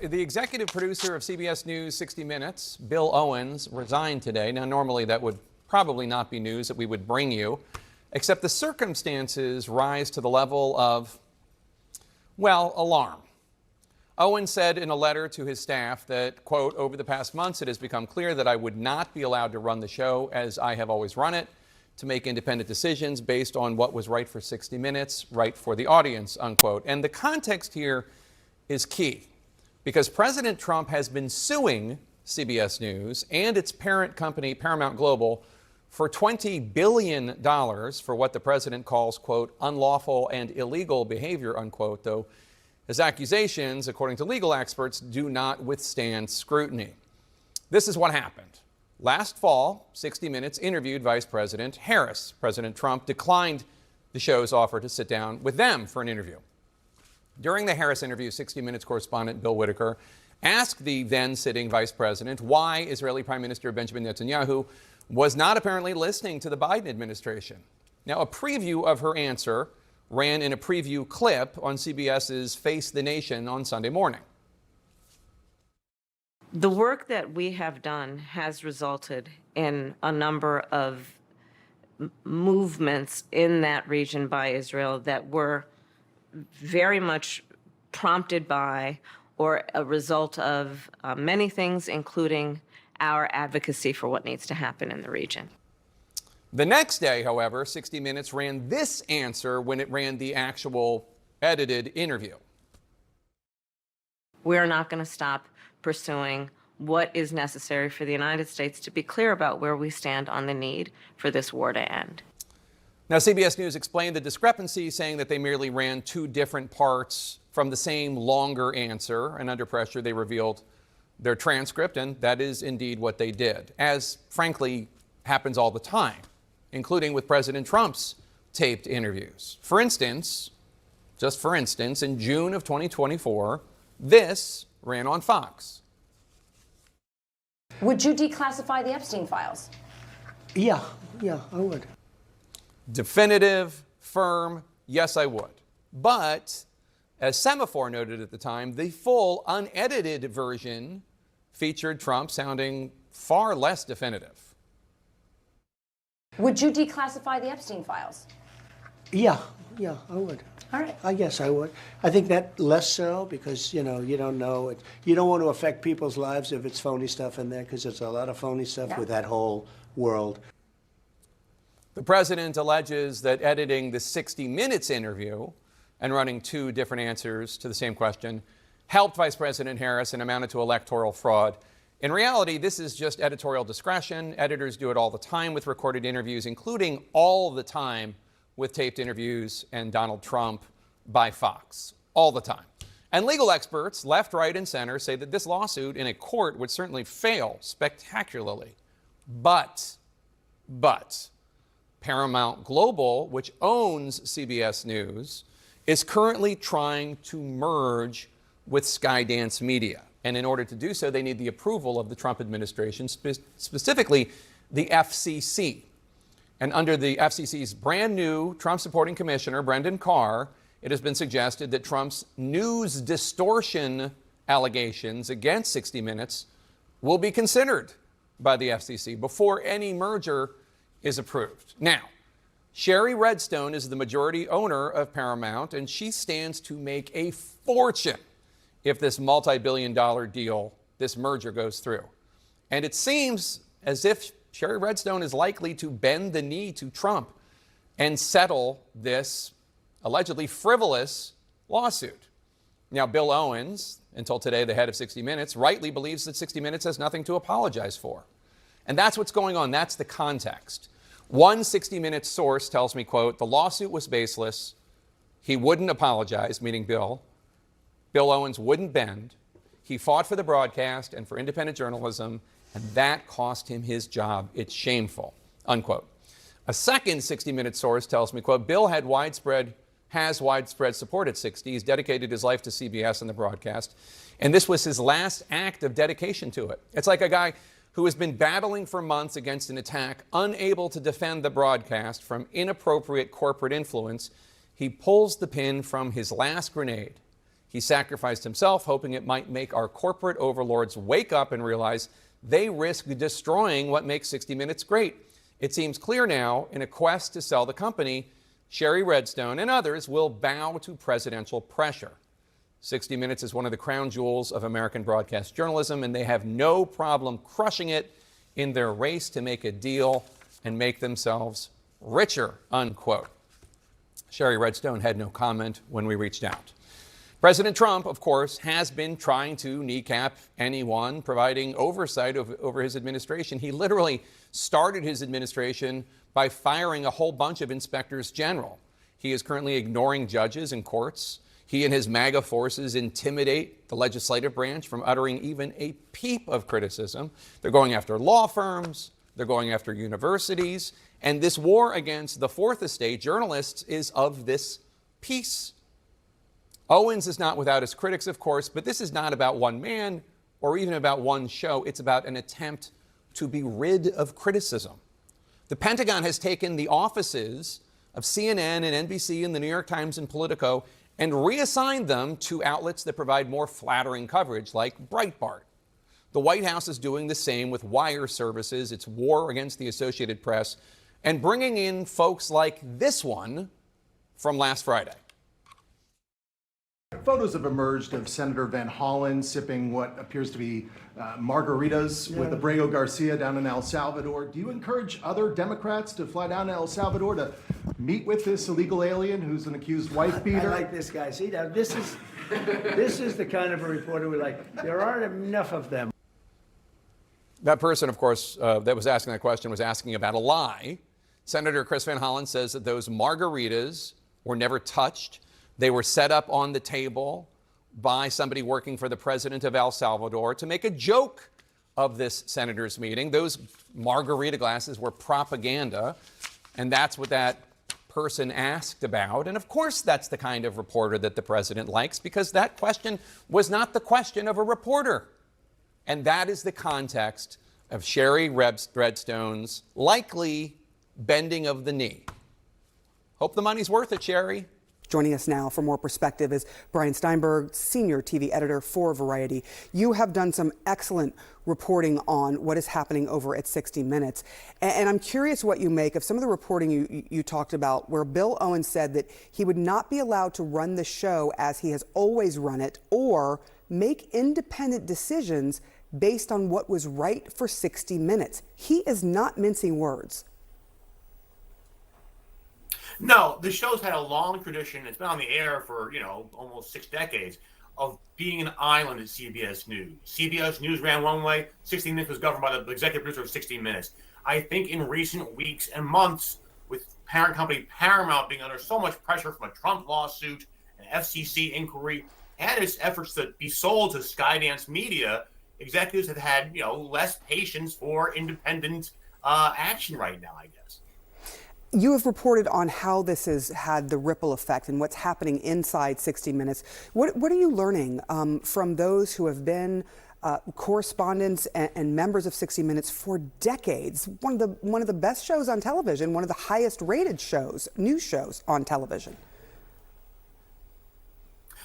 The executive producer of CBS News 60 Minutes, Bill Owens, resigned today. Now, normally that would probably not be news that we would bring you, except the circumstances rise to the level of, well, alarm. Owens said in a letter to his staff that, quote, over the past months, it has become clear that I would not be allowed to run the show as I have always run it, to make independent decisions based on what was right for 60 Minutes, right for the audience, unquote. And the context here is key, because President Trump has been suing CBS News and its parent company, Paramount Global, for $20 billion for what the president calls, quote, unlawful and illegal behavior, unquote, though his accusations, according to legal experts, do not withstand scrutiny. This is what happened. Last fall, 60 Minutes interviewed Vice President Harris. President Trump declined the show's offer to sit down with them for an interview. During the Harris interview, 60 Minutes correspondent Bill Whitaker asked the then sitting vice president why Israeli Prime Minister Benjamin Netanyahu was not apparently listening to the Biden administration. Now, a preview of her answer ran in a preview clip on CBS's Face the Nation on Sunday morning. The work that we have done has resulted in a number of movements in that region by Israel that were very much prompted by or a result of many things, including our advocacy for what needs to happen in the region. The next day, however, 60 Minutes ran this answer when it ran the actual edited interview. We're not going to stop pursuing what is necessary for the United States to be clear about where we stand on the need for this war to end. Now, CBS News explained the discrepancy, saying that they merely ran two different parts from the same longer answer, and under pressure they revealed their transcript, and that is indeed what they did, as frankly happens all the time, including with President Trump's taped interviews. For instance, just for instance, in June of 2024, this ran on Fox. Would you declassify the Epstein files? Yeah, I would. Definitive, firm, yes, I would. But, as Semaphore noted at the time, the full unedited version featured Trump sounding far less definitive. Would you declassify the Epstein files? Yeah, I would. All right. I guess I would. I think that less so because, you don't know. You don't want to affect people's lives if it's phony stuff in there, because there's a lot of phony stuff with that whole world. The president alleges that editing the 60 Minutes interview and running two different answers to the same question helped Vice President Harris and amounted to electoral fraud. In reality, this is just editorial discretion. Editors do it all the time with recorded interviews, including all the time with taped interviews and Donald Trump by Fox. All the time. And legal experts, left, right, and center, say that this lawsuit in a court would certainly fail spectacularly. But, Paramount Global, which owns CBS News, is currently trying to merge with Skydance Media. And in order to do so, they need the approval of the Trump administration, specifically the FCC. And under the FCC's brand new Trump-supporting commissioner, Brendan Carr, it has been suggested that Trump's news distortion allegations against 60 Minutes will be considered by the FCC before any merger is approved. Now, Sherry Redstone is the majority owner of Paramount, and she stands to make a fortune if this multi-billion-dollar deal, this merger, goes through. And it seems as if Sherry Redstone is likely to bend the knee to Trump and settle this allegedly frivolous lawsuit. Now, Bill Owens, until today the head of 60 Minutes, rightly believes that 60 Minutes has nothing to apologize for. And that's what's going on. That's the context. One 60 Minutes source tells me, quote, the lawsuit was baseless. He wouldn't apologize, meaning Bill. Bill Owens wouldn't bend. He fought for the broadcast and for independent journalism, and that cost him his job. It's shameful, unquote. A second 60 Minutes source tells me, quote, Bill has widespread support at 60. He's dedicated his life to CBS and the broadcast, and this was his last act of dedication to it. It's like a guy who has been battling for months against an attack, unable to defend the broadcast from inappropriate corporate influence. He pulls the pin from his last grenade. He sacrificed himself, hoping it might make our corporate overlords wake up and realize they risk destroying what makes 60 Minutes great. It seems clear now, in a quest to sell the company, Sherry Redstone and others will bow to presidential pressure. 60 Minutes is one of the crown jewels of American broadcast journalism, and they have no problem crushing it in their race to make a deal and make themselves richer, unquote. Sherry Redstone had no comment when we reached out. President Trump, of course, has been trying to kneecap anyone providing oversight over his administration. He literally started his administration by firing a whole bunch of inspectors general. He is currently ignoring judges and courts. He and his MAGA forces intimidate the legislative branch from uttering even a peep of criticism. They're going after law firms. They're going after universities. And this war against the Fourth Estate journalists is of this piece. Owens is not without his critics, of course, but this is not about one man or even about one show. It's about an attempt to be rid of criticism. The Pentagon has taken the offices of CNN and NBC and the New York Times and Politico and reassigned them to outlets that provide more flattering coverage, like Breitbart. The White House is doing the same with wire services, its war against the Associated Press, and bringing in folks like this one from last Friday. Photos have emerged of Senator Van Hollen sipping what appears to be margaritas with Abrego Garcia down in El Salvador. Do you encourage other Democrats to fly down to El Salvador to meet with this illegal alien who's an accused wife beater? I like this guy. See, now this is the kind of a reporter we like. There aren't enough of them. That person, of course, that was asking that question was asking about a lie. Senator Chris Van Hollen says that those margaritas were never touched. They were set up on the table by somebody working for the president of El Salvador to make a joke of this senator's meeting. Those margarita glasses were propaganda, and that's what that person asked about. And of course, that's the kind of reporter that the president likes, because that question was not the question of a reporter. And that is the context of Sherry Redstone's likely bending of the knee. Hope the money's worth it, Sherry. Joining us now for more perspective is Brian Steinberg, senior TV editor for Variety. You have done some excellent reporting on what is happening over at 60 Minutes. And I'm curious what you make of some of the reporting you talked about, where Bill Owens said that he would not be allowed to run the show as he has always run it or make independent decisions based on what was right for 60 Minutes. He is not mincing words. No, the show's had a long tradition. It's been on the air for, almost 6 decades of being an island at CBS News. CBS News ran one way. 60 Minutes was governed by the executive producer of 60 Minutes. I think in recent weeks and months, with parent company Paramount being under so much pressure from a Trump lawsuit, an FCC inquiry, and its efforts to be sold to Skydance Media, executives have had, less patience for independent action right now, I guess. You have reported on how this has had the ripple effect and what's happening inside 60 Minutes. What are you learning from those who have been correspondents and members of 60 Minutes for decades? One of the best shows on television, one of the highest rated shows, news shows on television.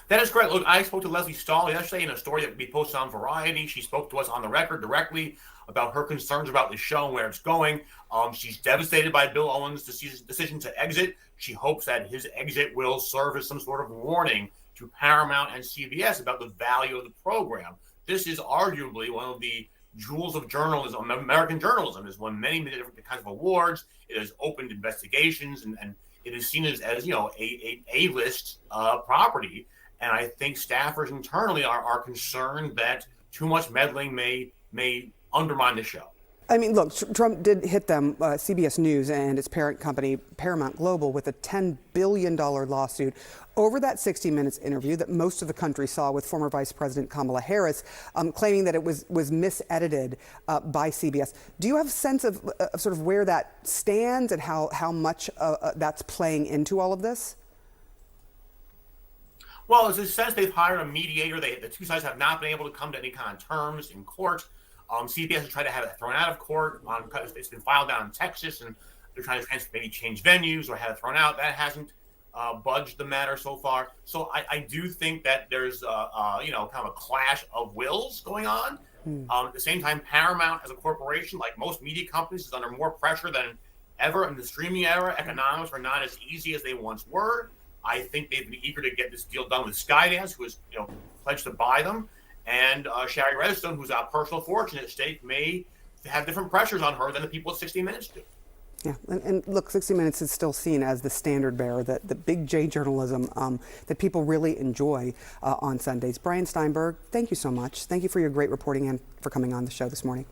That is correct. Look, I spoke to Leslie Stahl yesterday in a story that we posted on Variety. She spoke to us on the record directly about her concerns about the show and where it's going. She's devastated by Bill Owens' decision to exit. She hopes that his exit will serve as some sort of warning to Paramount and CBS about the value of the program. This is arguably one of the jewels of journalism, American journalism. It has won many different kinds of awards. It has opened investigations, and it is seen as A-list property. And I think staffers internally are concerned that too much meddling may undermine the show. I mean, look, Trump did hit them, CBS News and its parent company, Paramount Global, with a $10 billion lawsuit over that 60 Minutes interview that most of the country saw with former Vice President Kamala Harris, claiming that it was misedited by CBS. Do you have a sense of sort of where that stands and how much that's playing into all of this? Well, there's a sense they've hired a mediator. The two sides have not been able to come to any kind of terms in court. CBS has tried to have it thrown out of court. It's been filed down in Texas, and they're trying to maybe change venues or have it thrown out. That hasn't budged the matter so far. So I do think that there's kind of a clash of wills going on. At the same time, Paramount as a corporation, like most media companies, is under more pressure than ever in the streaming era. Economics are not as easy as they once were. I think they'd be eager to get this deal done with Skydance, who has pledged to buy them, and Shari Redstone, who's got personal fortune at stake, may have different pressures on her than the people at 60 Minutes do. Yeah, and look, 60 Minutes is still seen as the standard bearer, the big J journalism that people really enjoy on Sundays. Brian Steinberg, thank you so much. Thank you for your great reporting and for coming on the show this morning.